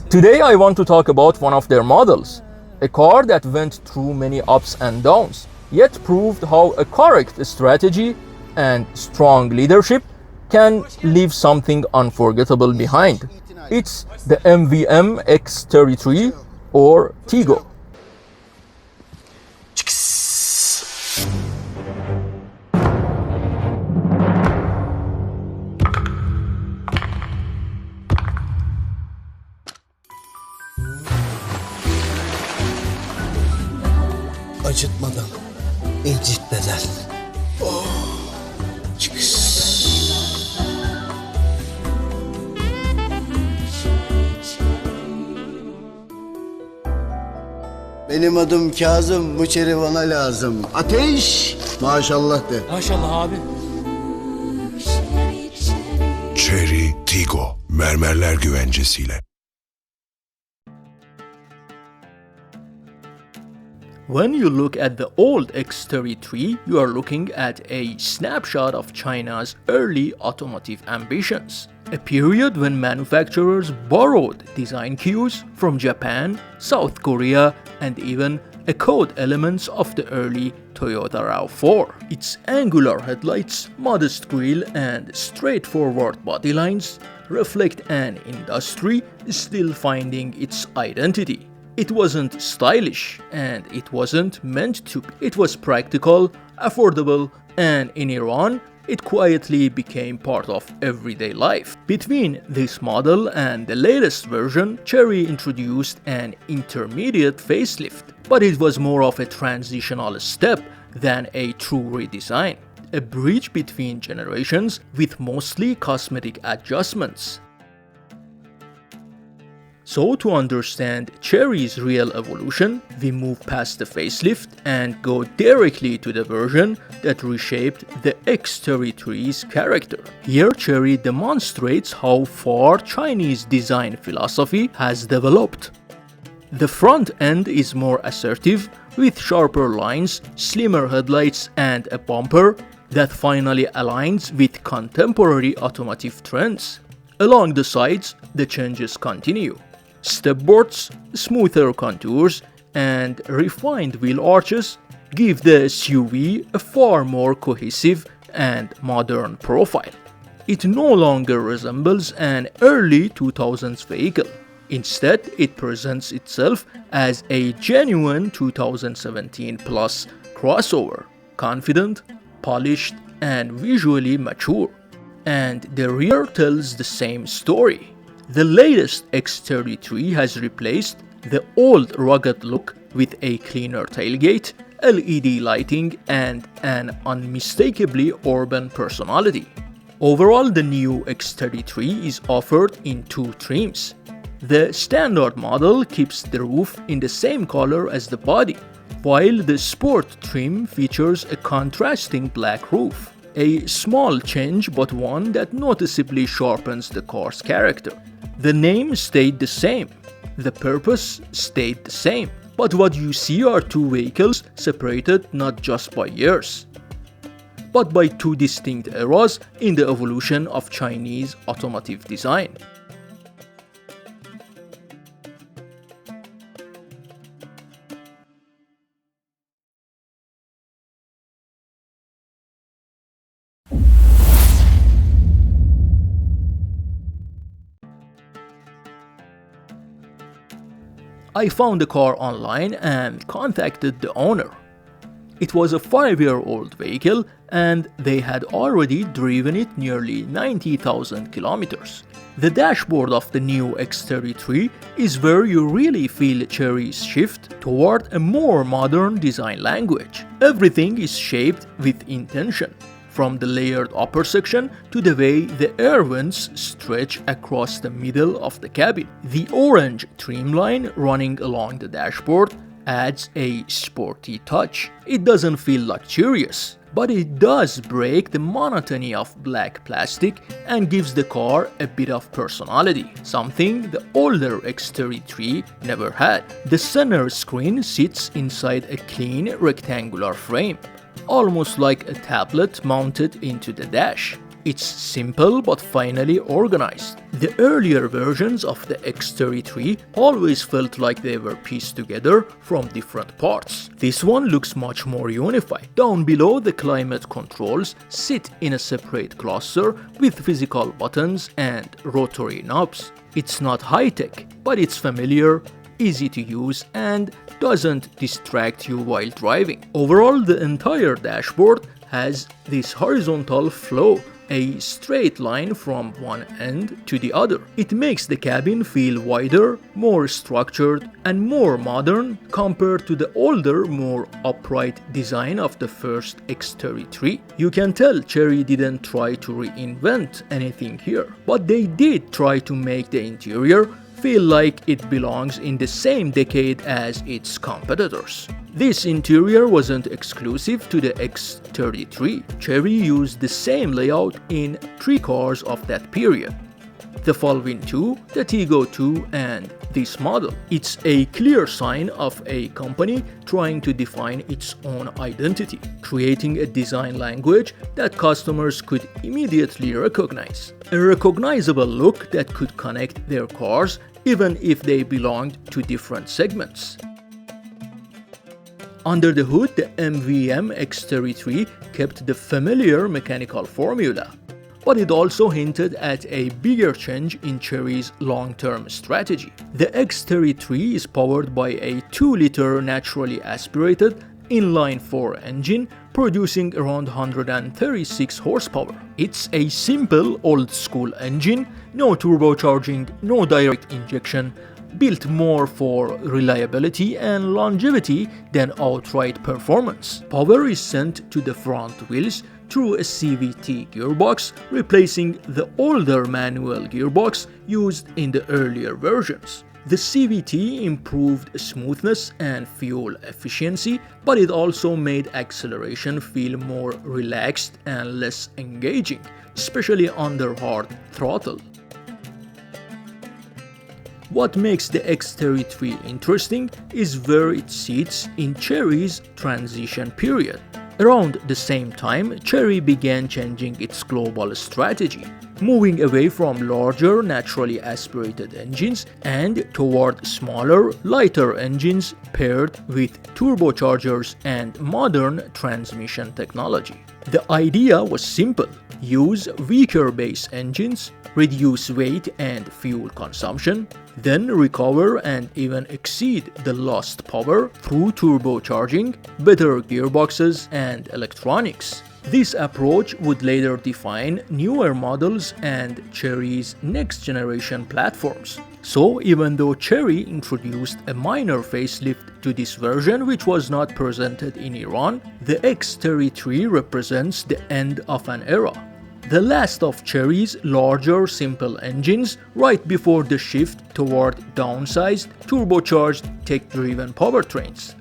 Today I want to talk about one of their models, a car that went through many ups and downs, yet proved how a correct strategy and strong leadership can leave something unforgettable behind. It's the MVM X33 or TIGGO. Acıtmadan, incitmeden. Çıkış. Benim adım Kazım, bu Chery bana lazım. Ateş! Maşallah de. Maşallah abi. Chery TIGGO mermerler güvencesiyle. When you look at the old X33, you are looking at a snapshot of China's early automotive ambitions. A period when manufacturers borrowed design cues from Japan, South Korea, and even echoed elements of the early Toyota RAV4. Its angular headlights, modest grille, and straightforward body lines reflect an industry still finding its identity. It wasn't stylish, and it wasn't meant to be. It was practical, affordable, and in Iran, it quietly became part of everyday life. Between this model and the latest version, Chery introduced an intermediate facelift, but it was more of a transitional step than a true redesign. A bridge between generations with mostly cosmetic adjustments. So to understand Chery's real evolution, we move past the facelift and go directly to the version that reshaped the X33's character. Here Chery demonstrates how far Chinese design philosophy has developed. The front end is more assertive, with sharper lines, slimmer headlights, and a bumper that finally aligns with contemporary automotive trends. Along the sides, the changes continue. Stepboards, smoother contours, and refined wheel arches give the SUV a far more cohesive and modern profile. It no longer resembles an early 2000s vehicle. Instead, it presents itself as a genuine 2017 plus crossover, confident, polished, and visually mature. And the rear tells the same story. The latest X33 has replaced the old rugged look with a cleaner tailgate, LED lighting, and an unmistakably urban personality. Overall, the new X33 is offered in two trims. The standard model keeps the roof in the same color as the body, while the sport trim features a contrasting black roof. A small change, but one that noticeably sharpens the car's character. The name stayed the same, the purpose stayed the same, but what you see are two vehicles separated not just by years, but by two distinct eras in the evolution of Chinese automotive design. I found the car online and contacted the owner. It was a 5-year-old vehicle and they had already driven it nearly 90,000 kilometers. The dashboard of the new X33 is where you really feel Chery's shift toward a more modern design language. Everything is shaped with intention, from the layered upper section to the way the air vents stretch across the middle of the cabin. The orange trim line running along the dashboard adds a sporty touch. It doesn't feel luxurious, but it does break the monotony of black plastic and gives the car a bit of personality, something the older X33 never had. The center screen sits inside a clean rectangular frame, almost like a tablet mounted into the dash. It's simple but finally organized. The earlier versions of the X33 always felt like they were pieced together from different parts. This one looks much more unified. Down below, the climate controls sit in a separate cluster with physical buttons and rotary knobs. It's not high-tech, but it's familiar, easy to use, and doesn't distract you while driving. Overall, the entire dashboard has this horizontal flow, a straight line from one end to the other. It makes the cabin feel wider, more structured, and more modern compared to the older, more upright design of the first X33. You can tell Chery didn't try to reinvent anything here, but they did try to make the interior feel like it belongs in the same decade as its competitors. This interior wasn't exclusive to the X33. Chery used the same layout in 3 cars of that period: the Falcon 2, the TIGGO3, and this model. It's a clear sign of a company trying to define its own identity, creating a design language that customers could immediately recognize. A recognizable look that could connect their cars even if they belonged to different segments. Under the hood, the MVM X33 kept the familiar mechanical formula, but it also hinted at a bigger change in Chery's long-term strategy. The X33 is powered by a 2-liter naturally aspirated inline-4 engine producing around 136 horsepower. It's a simple old-school engine, no turbocharging, no direct injection, built more for reliability and longevity than outright performance. Power is sent to the front wheels through a CVT gearbox, replacing the older manual gearbox used in the earlier versions. The CVT improved smoothness and fuel efficiency, but it also made acceleration feel more relaxed and less engaging, especially under hard throttle. What makes the X33 interesting is where it sits in Chery's transition period. Around the same time, Chery began changing its global strategy, moving away from larger naturally aspirated engines and toward smaller, lighter engines paired with turbochargers and modern transmission technology. The idea was simple: use weaker base engines, reduce weight and fuel consumption, then recover and even exceed the lost power through turbocharging, better gearboxes, and electronics. This approach would later define newer models and Chery's next-generation platforms. So, even though Chery introduced a minor facelift to this version which was not presented in Iran, the X33 represents the end of an era, the last of Chery's larger simple engines right before the shift toward downsized, turbocharged, tech-driven powertrains.